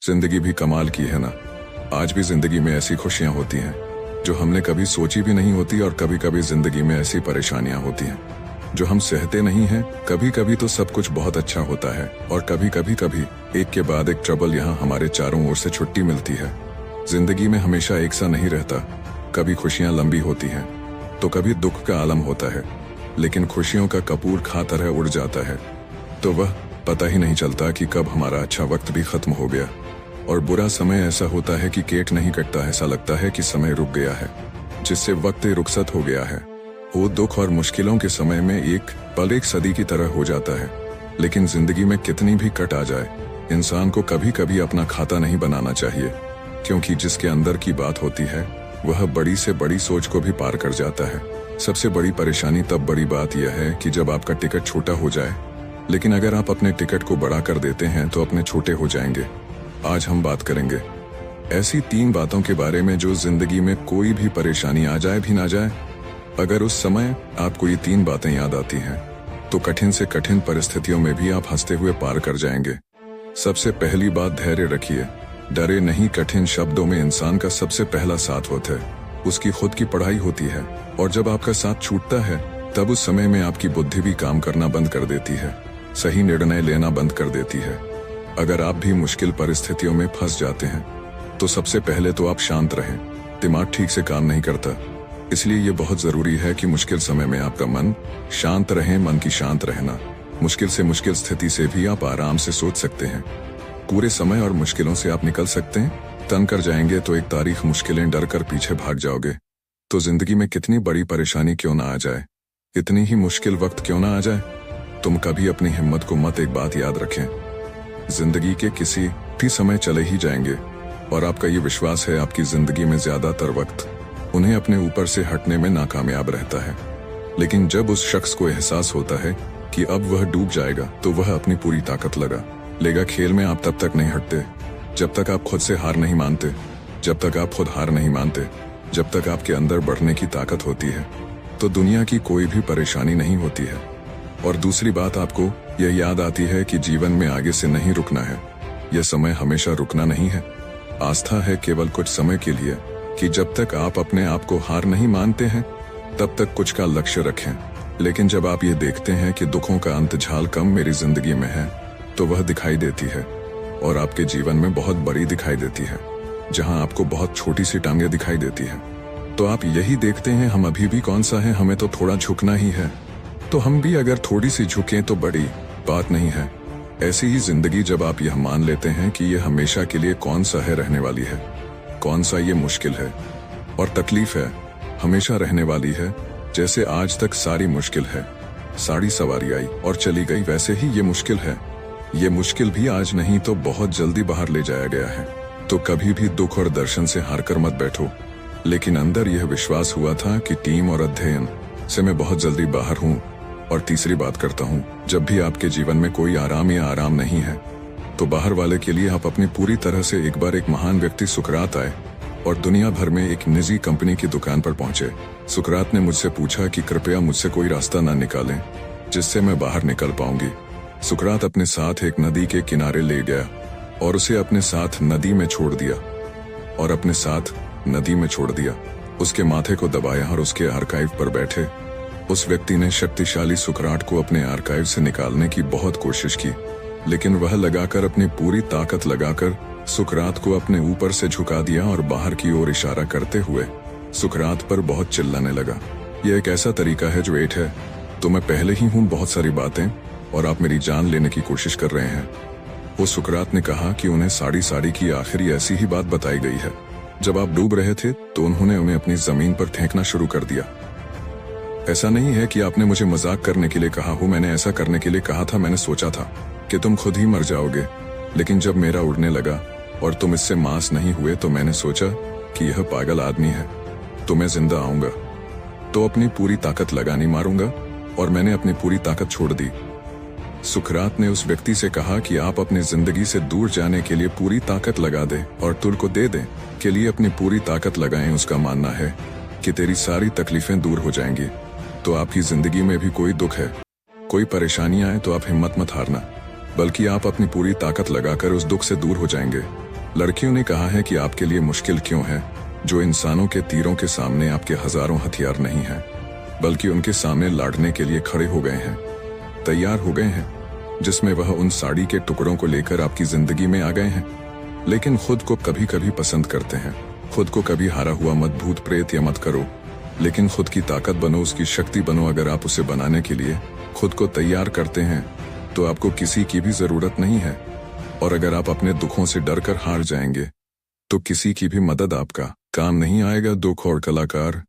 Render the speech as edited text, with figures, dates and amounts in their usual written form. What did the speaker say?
जिंदगी भी कमाल की है ना। आज भी जिंदगी में ऐसी खुशियां होती हैं जो हमने कभी सोची भी नहीं होती, और कभी कभी जिंदगी में ऐसी परेशानियां होती हैं जो हम सहते नहीं हैं। कभी कभी तो सब कुछ बहुत अच्छा होता है, और कभी एक के बाद एक ट्रबल यहाँ हमारे चारों ओर से छुट्टी मिलती है। जिंदगी में हमेशा एक सा नहीं रहता। कभी खुशियां लंबी होती हैं तो कभी दुख का आलम होता है, लेकिन खुशियों का कपूर खा तरह उड़ जाता है तो वह पता ही नहीं चलता कि कब हमारा अच्छा वक्त भी खत्म हो गया। और बुरा समय ऐसा होता है कि केट नहीं कटता, ऐसा लगता है कि समय रुक गया है, जिससे वक्त रुखसत हो गया है। वो दुख और मुश्किलों के समय में एक पल एक सदी की तरह हो जाता है। लेकिन जिंदगी में कितनी भी कट आ जाए, इंसान को कभी कभी अपना खाता नहीं बनाना चाहिए, क्योंकि जिसके अंदर की बात होती है वह बड़ी से बड़ी सोच को भी पार कर जाता है। सबसे बड़ी परेशानी तब बड़ी बात यह है कि जब आपका टिकट छोटा हो जाए, लेकिन अगर आप अपने टिकट को बड़ा कर देते हैं तो अपने छोटे हो जाएंगे। आज हम बात करेंगे ऐसी 3 बातों के बारे में जो जिंदगी में कोई भी परेशानी आ जाए भी ना जाए, अगर उस समय आपको ये 3 बातें याद आती हैं तो कठिन से कठिन परिस्थितियों में भी आप हंसते हुए पार कर जाएंगे। सबसे पहली बात, धैर्य रखिए, डरे नहीं। कठिन शब्दों में इंसान का सबसे पहला साथ होता है, उसकी खुद की पढ़ाई होती है, और जब आपका साथ छूटता है तब उस समय में आपकी बुद्धि भी काम करना बंद कर देती है, सही निर्णय लेना बंद कर देती है। अगर आप भी मुश्किल परिस्थितियों में फंस जाते हैं तो सबसे पहले तो आप शांत रहें। दिमाग ठीक से काम नहीं करता, इसलिए ये बहुत जरूरी है कि मुश्किल समय में आपका मन शांत रहे। मन की शांत रहना, मुश्किल से मुश्किल स्थिति से भी आप आराम से सोच सकते हैं। पूरे समय और मुश्किलों से आप निकल सकते हैं। तन कर जाएंगे तो एक तारीख मुश्किलें डर कर पीछे भाग जाओगे। तो जिंदगी में कितनी बड़ी परेशानी क्यों ना आ जाए, इतनी ही मुश्किल वक्त क्यों ना आ जाए, तुम कभी अपनी हिम्मत को मत। एक बात याद रखें, जिंदगी के किसी भी समय चले ही जाएंगे, और आपका ये विश्वास है आपकी जिंदगी में ज्यादातर वक्त उन्हें अपने ऊपर से हटने में नाकामयाब रहता है। लेकिन जब उस शख्स को एहसास होता है कि अब वह डूब जाएगा तो वह अपनी पूरी ताकत लगा लेगा खेल में। आप तब तक नहीं हटते जब तक आप खुद से हार नहीं मानते, जब तक आप खुद हार नहीं मानते, जब तक आपके अंदर बढ़ने की ताकत होती है तो दुनिया की कोई भी परेशानी नहीं होती है। और दूसरी बात, आपको यह याद आती है कि जीवन में आगे से नहीं रुकना है। यह समय हमेशा रुकना नहीं है। आस्था है केवल कुछ समय के लिए कि जब तक आप अपने आप को हार नहीं मानते हैं तब तक कुछ का लक्ष्य रखें। लेकिन जब आप ये देखते हैं कि दुखों का अंत झाल कम मेरी जिंदगी में है, तो वह दिखाई देती है, और आपके जीवन में बहुत बड़ी दिखाई देती है, जहां आपको बहुत छोटी सी टांगे दिखाई देती है। तो आप यही देखते हैं हम अभी भी कौन सा है, हमें तो थोड़ा झुकना ही है, तो हम भी अगर थोड़ी सी झुकें तो बड़ी बात नहीं है। ऐसी ही जिंदगी, जब आप यह मान लेते हैं कि यह हमेशा के लिए कौन सा है रहने वाली है, कौन सा ये मुश्किल है और तकलीफ है हमेशा रहने वाली है। जैसे आज तक सारी मुश्किल है, सारी सवारी आई और चली गई, वैसे ही ये मुश्किल है। ये मुश्किल भी आज नहीं तो बहुत जल्दी बाहर ले जाया गया है। तो कभी भी दुख और दर्शन से हार कर मत बैठो, लेकिन अंदर यह विश्वास हुआ था कि टीम और अध्ययन से मैं बहुत जल्दी बाहर हूँ। और तीसरी बात करता हूँ, जब भी आपके जीवन में कोई आराम या आराम नहीं है तो बाहर वाले के लिए आप अपनी पूरी तरह से। एक बार एक महान व्यक्ति सुकरात आए और दुनिया भर में एक निजी कंपनी की दुकान पर पहुंचे। सुकरात ने मुझसे पूछा कि कृपया मुझसे कोई रास्ता ना निकालें जिससे मैं बाहर निकल पाऊंगी। सुकरात अपने साथ एक नदी के किनारे ले गया और उसे अपने साथ नदी में छोड़ दिया, और अपने साथ नदी में छोड़ दिया। उसके माथे को दबाया और उसके आर्काइव पर बैठे। उस व्यक्ति ने शक्तिशाली सुकरात को अपने आर्काइव से निकालने की बहुत कोशिश की, लेकिन वह लगाकर अपनी पूरी ताकत लगाकर सुकरात को अपने ऊपर से झुका दिया और बाहर की ओर इशारा करते हुए सुकरात पर बहुत चिल्लाने लगा। यह एक ऐसा तरीका है जो एट है, तो मैं पहले ही हूँ बहुत सारी बातें और आप मेरी जान लेने की कोशिश कर रहे हैं। वो सुकरात ने कहा कि उन्हें साड़ी की आखिरी ऐसी ही बात बताई गई है। जब आप डूब रहे थे तो उन्होंने उन्हें अपनी जमीन पर फेंकना शुरू कर दिया। ऐसा नहीं है कि आपने मुझे मजाक करने के लिए कहा हो, मैंने ऐसा करने के लिए कहा था। मैंने सोचा था कि तुम खुद ही मर जाओगे, लेकिन जब मेरा उड़ने लगा और तुम इससे मांस नहीं हुए तो मैंने सोचा कि यह पागल आदमी है, तो मैं जिंदा आऊंगा तो अपनी पूरी ताकत लगानी मारूंगा, और मैंने अपनी पूरी ताकत छोड़ दी। सुकरात ने उस व्यक्ति से कहा कि आप अपनी जिंदगी से दूर जाने के लिए पूरी ताकत लगा दें और तुल को दे दें के लिए अपनी पूरी ताकत लगाएं। उसका मानना है कि तेरी सारी तकलीफें दूर हो जाएंगी। तो आपकी जिंदगी में भी कोई दुख है, कोई परेशानी आए तो आप हिम्मत मत हारना, बल्कि आप अपनी पूरी ताकत लगाकर उस दुख से दूर हो जाएंगे। लड़कियों ने कहा है कि आपके लिए मुश्किल क्यों है, जो इंसानों के तीरों के सामने आपके हजारों हथियार नहीं हैं, बल्कि उनके सामने लड़ने के लिए खड़े हो गए हैं, तैयार हो गए हैं, जिसमें वह उन साड़ी के टुकड़ों को लेकर आपकी जिंदगी में आ गए हैं। लेकिन खुद को कभी कभी पसंद करते हैं। खुद को कभी हारा हुआ मत भूत प्रेत या मत करो, लेकिन खुद की ताकत बनो, उसकी शक्ति बनो। अगर आप उसे बनाने के लिए खुद को तैयार करते हैं तो आपको किसी की भी जरूरत नहीं है। और अगर आप अपने दुखों से डर कर हार जाएंगे तो किसी की भी मदद आपका काम नहीं आएगा। दुख और कलाकार